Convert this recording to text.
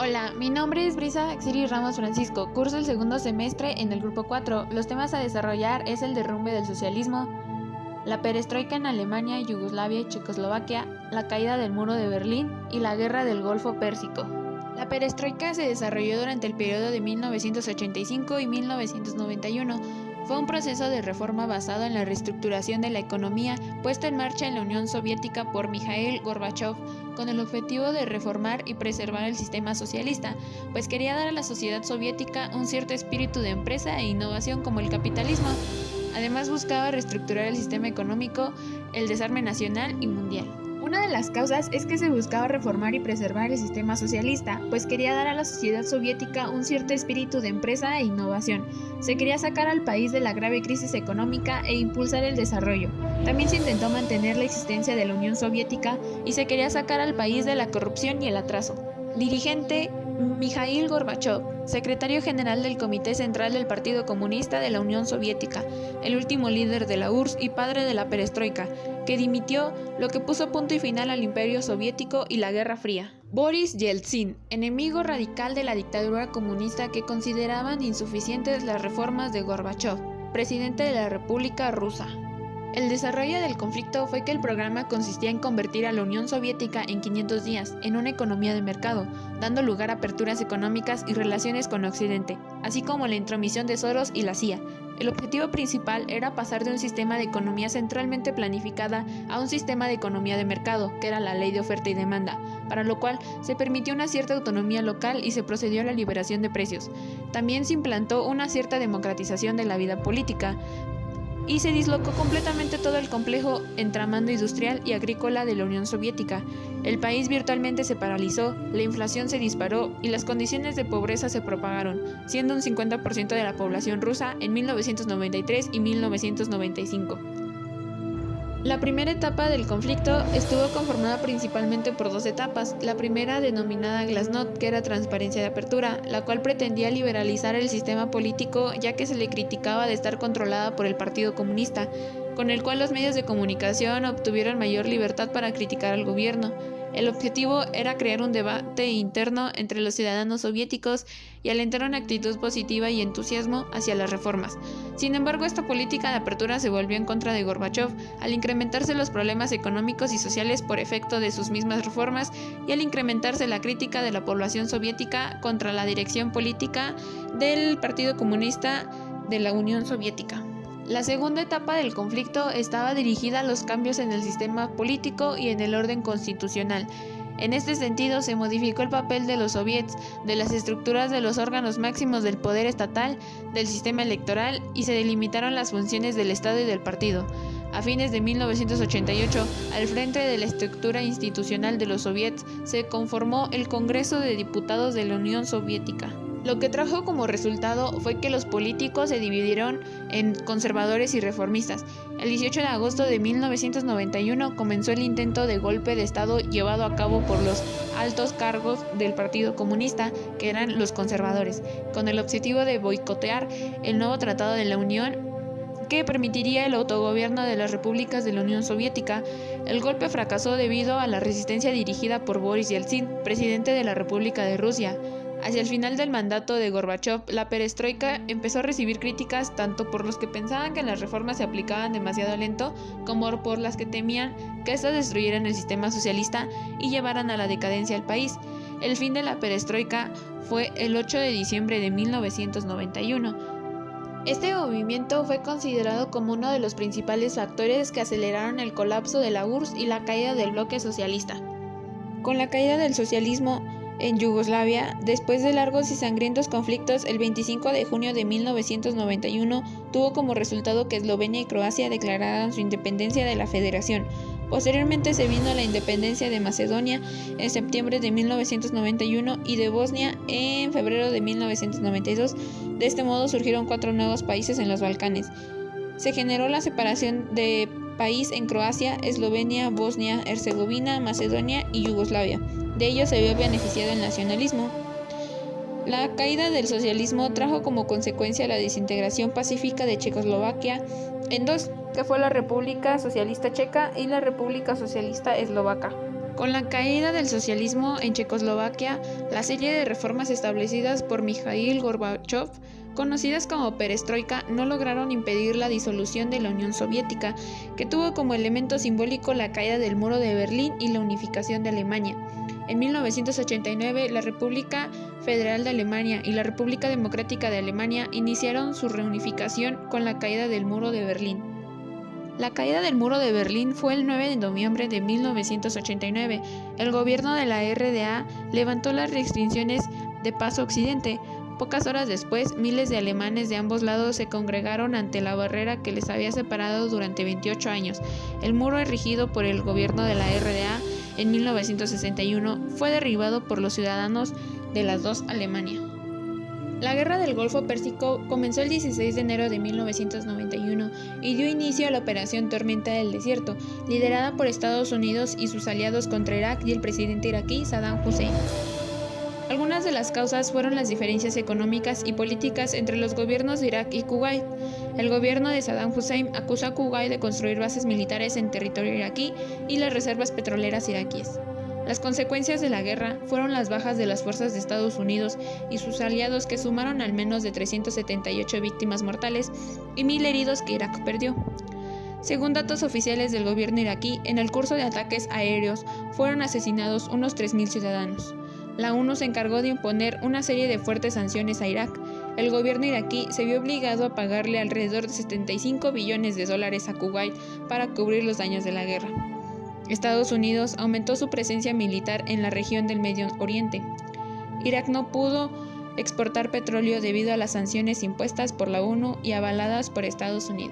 Hola, mi nombre es Brisa Xiri Ramos Francisco, curso el segundo semestre en el grupo 4. Los temas a desarrollar es el derrumbe del socialismo, la perestroika en Alemania, Yugoslavia y Checoslovaquia, la caída del muro de Berlín y la guerra del Golfo Pérsico. La perestroika se desarrolló durante el periodo de 1985 y 1991. Fue un proceso de reforma basado en la reestructuración de la economía puesta en marcha en la Unión Soviética por Mikhail Gorbachev, con el objetivo de reformar y preservar el sistema socialista, pues quería dar a la sociedad soviética un cierto espíritu de empresa e innovación como el capitalismo. Además buscaba reestructurar el sistema económico, el desarme nacional y mundial. Una de las causas es que se buscaba reformar y preservar el sistema socialista, pues quería dar a la sociedad soviética un cierto espíritu de empresa e innovación. Se quería sacar al país de la grave crisis económica e impulsar el desarrollo. También se intentó mantener la existencia de la Unión Soviética y se quería sacar al país de la corrupción y el atraso. Dirigente: Mikhail Gorbachev, secretario general del Comité Central del Partido Comunista de la Unión Soviética, el último líder de la URSS y padre de la perestroika, que dimitió, lo que puso punto y final al Imperio Soviético y la Guerra Fría. Boris Yeltsin, enemigo radical de la dictadura comunista que consideraban insuficientes las reformas de Gorbachev, presidente de la República Rusa. El desarrollo del conflicto fue que el programa consistía en convertir a la Unión Soviética en 500 días en una economía de mercado, dando lugar a aperturas económicas y relaciones con Occidente, así como la intromisión de Soros y la CIA. El objetivo principal era pasar de un sistema de economía centralmente planificada a un sistema de economía de mercado, que era la ley de oferta y demanda, para lo cual se permitió una cierta autonomía local y se procedió a la liberación de precios. También se implantó una cierta democratización de la vida política, y se dislocó completamente todo el complejo entramado industrial y agrícola de la Unión Soviética. El país virtualmente se paralizó, la inflación se disparó y las condiciones de pobreza se propagaron, siendo un 50% de la población rusa en 1993 y 1995. La primera etapa del conflicto estuvo conformada principalmente por dos etapas. La primera, denominada Glasnost, que era transparencia de apertura, la cual pretendía liberalizar el sistema político ya que se le criticaba de estar controlada por el Partido Comunista, con el cual los medios de comunicación obtuvieron mayor libertad para criticar al gobierno. El objetivo era crear un debate interno entre los ciudadanos soviéticos y alentar una actitud positiva y entusiasmo hacia las reformas. Sin embargo, esta política de apertura se volvió en contra de Gorbachev al incrementarse los problemas económicos y sociales por efecto de sus mismas reformas y al incrementarse la crítica de la población soviética contra la dirección política del Partido Comunista de la Unión Soviética. La segunda etapa del conflicto estaba dirigida a los cambios en el sistema político y en el orden constitucional. En este sentido, se modificó el papel de los soviets, de las estructuras de los órganos máximos del poder estatal, del sistema electoral y se delimitaron las funciones del Estado y del partido. A fines de 1988, al frente de la estructura institucional de los soviets, se conformó el Congreso de Diputados de la Unión Soviética. Lo que trajo como resultado fue que los políticos se dividieron en conservadores y reformistas. El 18 de agosto de 1991 comenzó el intento de golpe de Estado llevado a cabo por los altos cargos del Partido Comunista, que eran los conservadores, con el objetivo de boicotear el nuevo Tratado de la Unión que permitiría el autogobierno de las repúblicas de la Unión Soviética. El golpe fracasó debido a la resistencia dirigida por Boris Yeltsin, presidente de la República de Rusia. Hacia el final del mandato de Gorbachev, la perestroika empezó a recibir críticas tanto por los que pensaban que las reformas se aplicaban demasiado lento, como por las que temían que estas destruyeran el sistema socialista y llevaran a la decadencia al país. El fin de la perestroika fue el 8 de diciembre de 1991. Este movimiento fue considerado como uno de los principales factores que aceleraron el colapso de la URSS y la caída del bloque socialista. Con la caída del socialismo en Yugoslavia, después de largos y sangrientos conflictos, el 25 de junio de 1991 tuvo como resultado que Eslovenia y Croacia declararan su independencia de la federación. Posteriormente se vino la independencia de Macedonia en septiembre de 1991 y de Bosnia en febrero de 1992. De este modo surgieron 4 nuevos países en los Balcanes. Se generó la separación de país en Croacia, Eslovenia, Bosnia, Herzegovina, Macedonia y Yugoslavia. De ello se vio beneficiado el nacionalismo. La caída del socialismo trajo como consecuencia la desintegración pacífica de Checoslovaquia en dos, que fue la República Socialista Checa y la República Socialista Eslovaca. Con la caída del socialismo en Checoslovaquia, la serie de reformas establecidas por Mikhail Gorbachev, conocidas como perestroika, no lograron impedir la disolución de la Unión Soviética, que tuvo como elemento simbólico la caída del muro de Berlín y la unificación de Alemania. En 1989, la República Federal de Alemania y la República Democrática de Alemania iniciaron su reunificación con la caída del muro de Berlín. La caída del muro de Berlín fue el 9 de noviembre de 1989. El gobierno de la RDA levantó las restricciones de paso a Occidente. Pocas horas después, miles de alemanes de ambos lados se congregaron ante la barrera que les había separado durante 28 años. El muro erigido por el gobierno de la RDA en 1961 fue derribado por los ciudadanos de las dos Alemanias. La Guerra del Golfo Pérsico comenzó el 16 de enero de 1991 y dio inicio a la Operación Tormenta del Desierto, liderada por Estados Unidos y sus aliados contra Irak y el presidente iraquí Saddam Hussein. Algunas de las causas fueron las diferencias económicas y políticas entre los gobiernos de Irak y Kuwait. El gobierno de Saddam Hussein acusó a Kuwait de construir bases militares en territorio iraquí y las reservas petroleras iraquíes. Las consecuencias de la guerra fueron las bajas de las fuerzas de Estados Unidos y sus aliados, que sumaron al menos de 378 víctimas mortales y 1.000 heridos que Irak perdió. Según datos oficiales del gobierno iraquí, en el curso de ataques aéreos fueron asesinados unos 3.000 ciudadanos. La ONU se encargó de imponer una serie de fuertes sanciones a Irak. El gobierno iraquí se vio obligado a pagarle alrededor de $75 billones a Kuwait para cubrir los daños de la guerra. Estados Unidos aumentó su presencia militar en la región del Medio Oriente. Irak no pudo exportar petróleo debido a las sanciones impuestas por la ONU y avaladas por Estados Unidos.